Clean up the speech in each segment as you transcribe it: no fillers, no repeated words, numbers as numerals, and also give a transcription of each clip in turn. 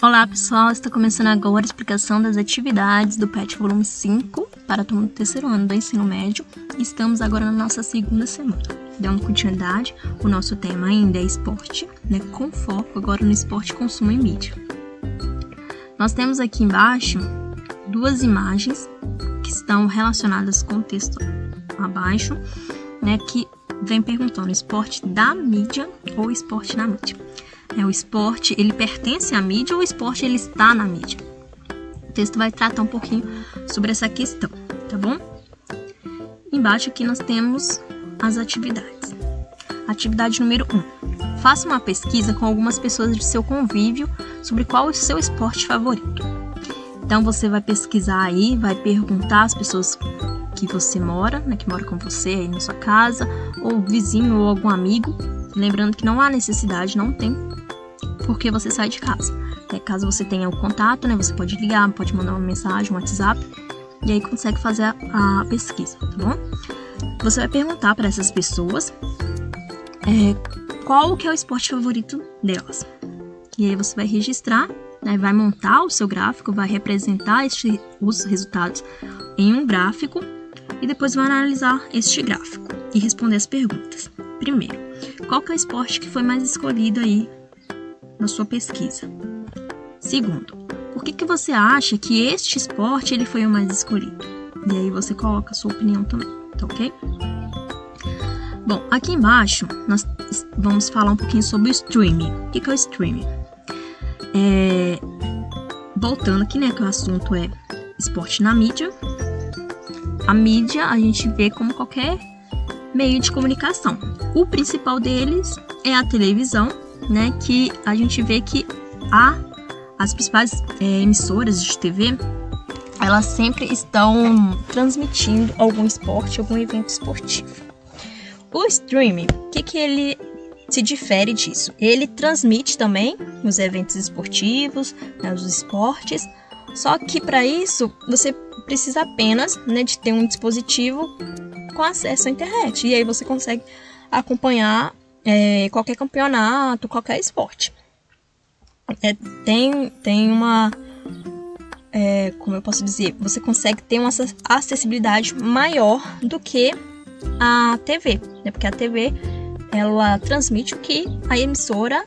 Olá pessoal, está começando agora a explicação das atividades do PET volume 5 para a turma do terceiro ano do ensino médio. Estamos agora na nossa segunda semana. Dando continuidade, o nosso tema ainda é esporte, com foco agora no esporte, consumo e mídia. Nós temos aqui embaixo duas imagens que estão relacionadas com o texto abaixo, que vem perguntando esporte da mídia ou esporte na mídia. O esporte, ele pertence à mídia ou o esporte, ele está na mídia? O texto vai tratar um pouquinho sobre essa questão, tá bom? Embaixo aqui nós temos as atividades. Atividade número 1. Faça uma pesquisa com algumas pessoas de seu convívio sobre qual é o seu esporte favorito. Então você vai pesquisar aí, vai perguntar às pessoas que você mora, que mora com você aí na sua casa, ou vizinho ou algum amigo. Lembrando que não há necessidade, não tem porque você sai de casa. Caso você tenha o contato, você pode ligar, pode mandar uma mensagem, um WhatsApp, e aí consegue fazer a pesquisa, tá bom? Você vai perguntar para essas pessoas qual que é o esporte favorito delas. E aí você vai registrar, vai montar o seu gráfico, vai representar os resultados em um gráfico e depois vai analisar este gráfico e responder as perguntas. Primeiro, qual que é o esporte que foi mais escolhido aí na sua pesquisa? Segundo, por que você acha que este esporte ele foi o mais escolhido? E aí você coloca a sua opinião também, tá ok? Bom, aqui embaixo nós vamos falar um pouquinho sobre o streaming. O que é o streaming? Voltando aqui, que o assunto é esporte na mídia. A mídia a gente vê como qualquer meio de comunicação. O principal deles é a televisão, que a gente vê que as principais emissoras de TV, elas sempre estão transmitindo algum esporte, algum evento esportivo. O streaming, o que ele se difere disso? Ele transmite também os eventos esportivos, os esportes, só que para isso você precisa apenas de ter um dispositivo com acesso à internet, e aí você consegue acompanhar qualquer campeonato, qualquer esporte. Tem uma, como eu posso dizer, você consegue ter uma acessibilidade maior do que a TV, porque a TV ela transmite o que a emissora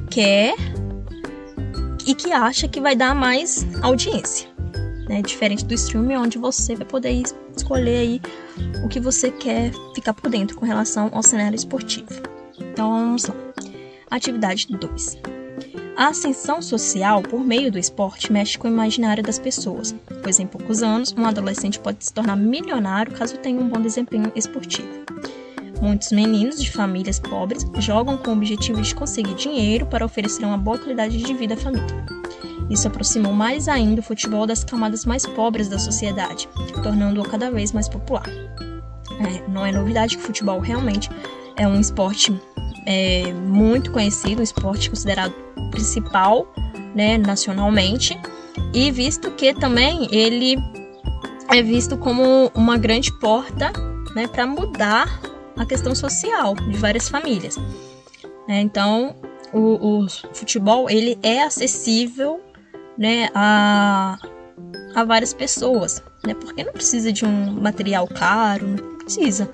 quer e que acha que vai dar mais audiência. Diferente do streaming, onde você vai poder escolher aí o que você quer ficar por dentro com relação ao cenário esportivo. Então vamos lá. Atividade 2. A ascensão social por meio do esporte mexe com o imaginário das pessoas, pois em poucos anos um adolescente pode se tornar milionário caso tenha um bom desempenho esportivo. Muitos meninos de famílias pobres jogam com o objetivo de conseguir dinheiro para oferecer uma boa qualidade de vida à família. Isso aproximou mais ainda o futebol das camadas mais pobres da sociedade, tornando-o cada vez mais popular. Não é novidade que o futebol realmente é um esporte muito conhecido, um esporte considerado principal nacionalmente, e visto que também ele é visto como uma grande porta para mudar a questão social de várias famílias. Então, o futebol ele é acessível a várias pessoas, porque não precisa de um material caro, não precisa,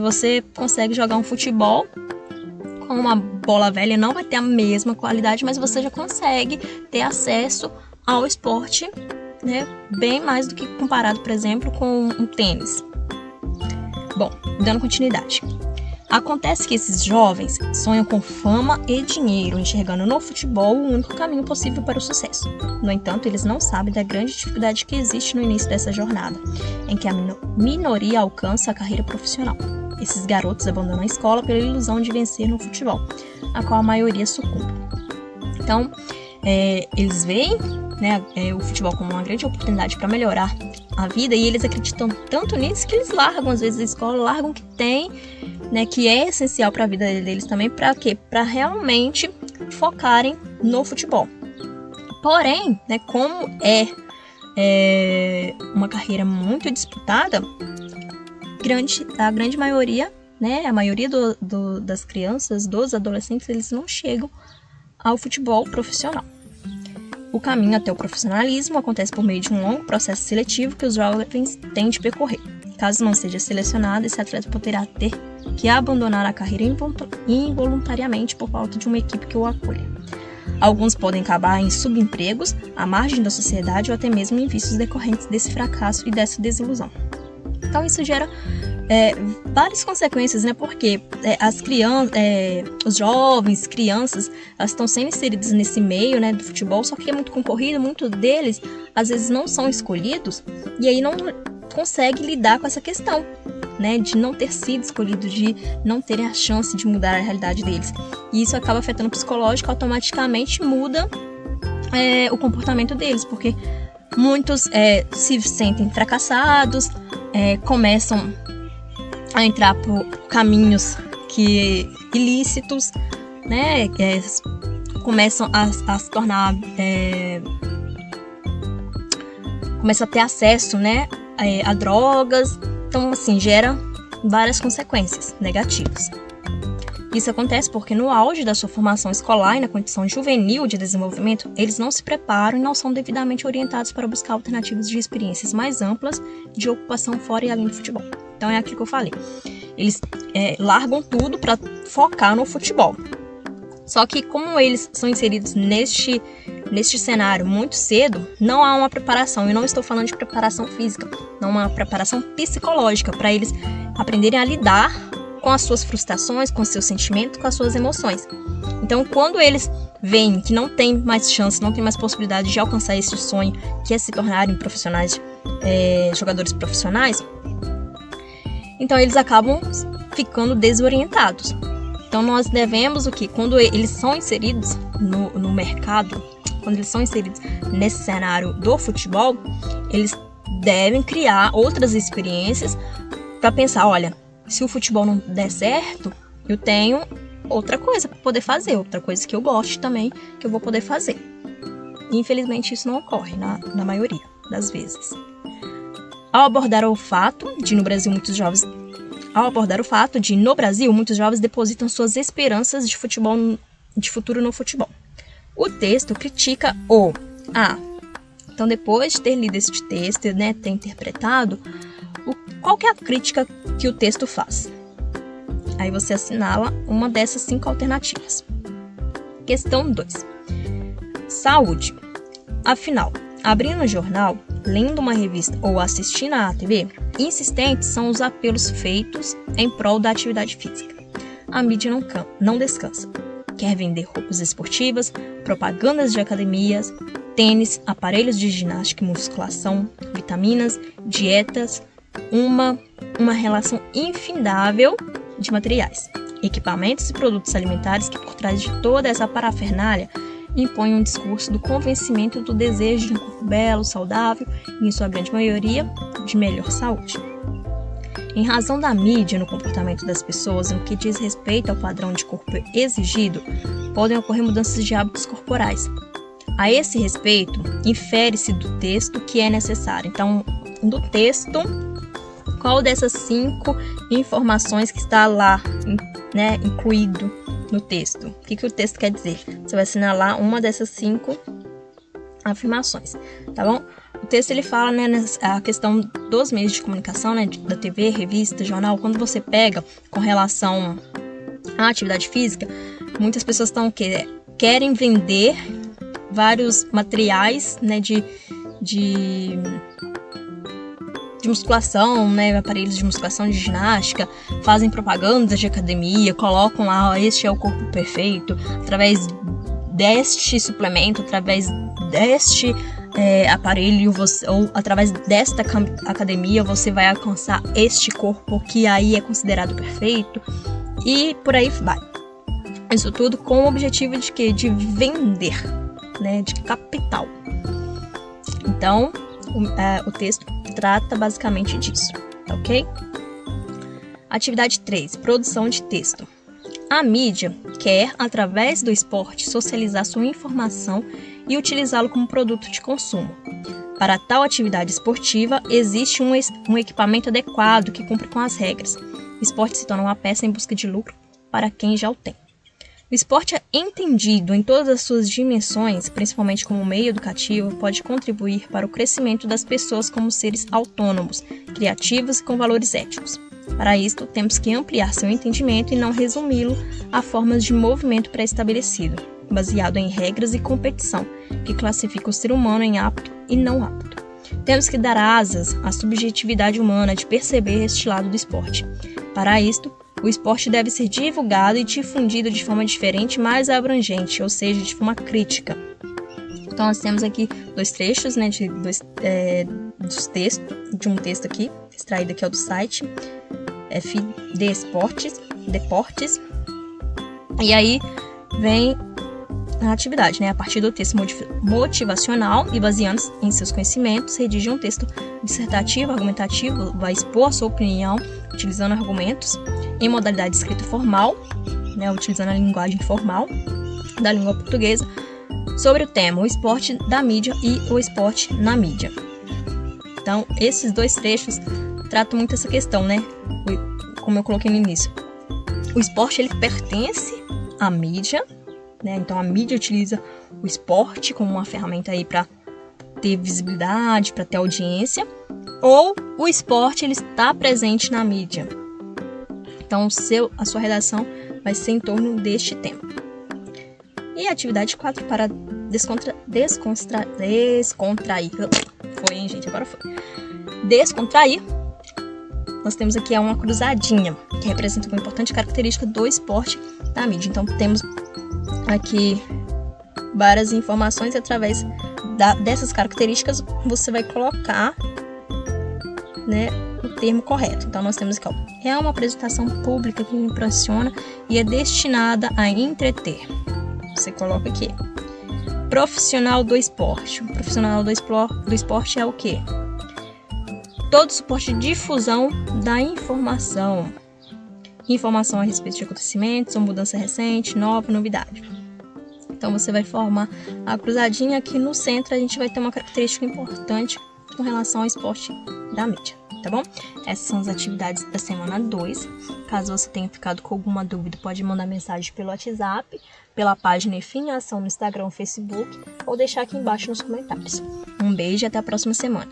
você consegue jogar um futebol com uma bola velha, não vai ter a mesma qualidade, mas você já consegue ter acesso ao esporte, bem mais do que comparado, por exemplo, com um tênis. Bom, dando continuidade. Acontece que esses jovens sonham com fama e dinheiro, enxergando no futebol o único caminho possível para o sucesso. No entanto, eles não sabem da grande dificuldade que existe no início dessa jornada, em que a minoria alcança a carreira profissional. Esses garotos abandonam a escola pela ilusão de vencer no futebol, a qual a maioria sucumbe. Então, eles veem o futebol como uma grande oportunidade para melhorar a vida, e eles acreditam tanto nisso que eles largam às vezes a escola, largam o que tem, que é essencial para a vida deles também, para quê? Para realmente focarem no futebol. Porém, como é uma carreira muito disputada, a grande maioria, a maioria das crianças, dos adolescentes, eles não chegam ao futebol profissional. O caminho até o profissionalismo acontece por meio de um longo processo seletivo que os jovens têm de percorrer. Caso não seja selecionado, esse atleta poderá ter que abandonar a carreira involuntariamente por falta de uma equipe que o acolha. Alguns podem acabar em subempregos, à margem da sociedade ou até mesmo em vícios decorrentes desse fracasso e dessa desilusão. Então isso gera várias consequências, né? Porque as crianças, os jovens, crianças, elas estão sendo inseridas nesse meio, né, do futebol, só que é muito concorrido, muitos deles às vezes não são escolhidos e aí não conseguem lidar com essa questão, né, de não ter sido escolhido, de não terem a chance de mudar a realidade deles. E isso acaba afetando o psicológico, automaticamente muda o comportamento deles, porque muitos se sentem fracassados, começam a entrar por caminhos ilícitos, né? Começam a se tornar, começam a ter acesso, né, a drogas. Então, assim, gera várias consequências negativas. Isso acontece porque no auge da sua formação escolar e na condição juvenil de desenvolvimento, eles não se preparam e não são devidamente orientados para buscar alternativas de experiências mais amplas de ocupação fora e além do futebol. Então é aquilo que eu falei. Eles largam tudo para focar no futebol. Só que como eles são inseridos neste cenário muito cedo, não há uma preparação. Eu não estou falando de preparação física, não uma preparação psicológica para eles aprenderem a lidar com as suas frustrações, com os seus sentimentos, com as suas emoções. Então, quando eles veem que não tem mais chance, não tem mais possibilidade de alcançar esse sonho, que é se tornarem profissionais, jogadores profissionais, então eles acabam ficando desorientados. Então, nós devemos o quê? Quando eles são inseridos no mercado, quando eles são inseridos nesse cenário do futebol, eles devem criar outras experiências para pensar, olha, se o futebol não der certo, eu tenho outra coisa para poder fazer, outra coisa que eu gosto também, que eu vou poder fazer. E, infelizmente, isso não ocorre na maioria das vezes. Ao abordar o fato de no Brasil muitos jovens depositam suas esperanças de futuro no futebol. O texto critica Então, depois de ter lido este texto, né, ter interpretado, qual que é a crítica que o texto faz? Aí você assinala uma dessas 5 alternativas. Questão 2. Saúde. Afinal, abrindo um jornal, lendo uma revista ou assistindo à TV, insistentes são os apelos feitos em prol da atividade física. A mídia não descansa. Quer vender roupas esportivas, propagandas de academias, tênis, aparelhos de ginástica e musculação, vitaminas, dietas, uma relação infindável de materiais, equipamentos e produtos alimentares que por trás de toda essa parafernália impõem um discurso do convencimento do desejo de um corpo belo, saudável e, em sua grande maioria, de melhor saúde. Em razão da mídia no comportamento das pessoas no que diz respeito ao padrão de corpo exigido, podem ocorrer mudanças de hábitos corporais. A esse respeito, infere-se do texto que é necessário. Então, do texto, qual dessas 5 informações que está lá, né, incluído no texto? O que o texto quer dizer? Você vai assinalar uma dessas 5 afirmações, tá bom? O texto ele fala, né, a questão dos meios de comunicação, né, da TV, revista, jornal. Quando você pega com relação à atividade física, muitas pessoas querem vender vários materiais, né, de musculação, né, aparelhos de musculação, de ginástica, fazem propagandas de academia, colocam lá, este é o corpo perfeito, através deste suplemento, através deste aparelho, ou através desta academia, você vai alcançar este corpo que aí é considerado perfeito, e por aí vai. Isso tudo com o objetivo de quê? De vender, né, de capital. Então, o texto trata basicamente disso, tá ok? Atividade 3, produção de texto. A mídia quer, através do esporte, socializar sua informação e utilizá-lo como produto de consumo. Para tal atividade esportiva, existe um equipamento adequado que cumpre com as regras. O esporte se torna uma peça em busca de lucro para quem já o tem. O esporte entendido em todas as suas dimensões, principalmente como meio educativo, pode contribuir para o crescimento das pessoas como seres autônomos, criativos e com valores éticos. Para isto, temos que ampliar seu entendimento e não resumi-lo a formas de movimento pré-estabelecido, baseado em regras e competição, que classifica o ser humano em apto e não apto. Temos que dar asas à subjetividade humana de perceber este lado do esporte. Para isto, o esporte deve ser divulgado e difundido de forma diferente, mais abrangente, ou seja, de forma crítica. Então, nós temos aqui dois trechos, né, de um texto aqui, extraído aqui do site FD Deportes. E aí vem a atividade, né? A partir do texto motivacional e baseando em seus conhecimentos, redige um texto dissertativo, argumentativo, vai expor a sua opinião utilizando argumentos em modalidade escrita formal, né? Utilizando a linguagem formal da língua portuguesa, sobre o tema o esporte da mídia e o esporte na mídia. Então, esses dois trechos tratam muito essa questão, né? Como eu coloquei no início. O esporte, ele pertence à mídia, né? Então, a mídia utiliza o esporte como uma ferramenta aí para ter visibilidade, para ter audiência, ou o esporte, ele está presente na mídia. Então, a sua redação vai ser em torno deste tema. E a atividade 4 para descontrair. Foi, hein, gente? Agora foi. Descontrair. Nós temos aqui uma cruzadinha, que representa uma importante característica do esporte da mídia. Então, temos aqui várias informações e através dessas características você vai colocar, né, o termo correto. Então, nós temos aqui, é uma apresentação pública que impressiona e é destinada a entreter. Você coloca aqui. Profissional do esporte. O profissional do esporte é o quê? Todo suporte de difusão da informação. Informação a respeito de acontecimentos, ou mudança recente, nova, novidade. Então, você vai formar a cruzadinha. Aqui no centro, a gente vai ter uma característica importante com relação ao esporte da mídia, tá bom? Essas são as atividades da semana 2. Caso você tenha ficado com alguma dúvida, pode mandar mensagem pelo WhatsApp, pela página Enfim Ação no Instagram ou Facebook, ou deixar aqui embaixo nos comentários. Um beijo e até a próxima semana.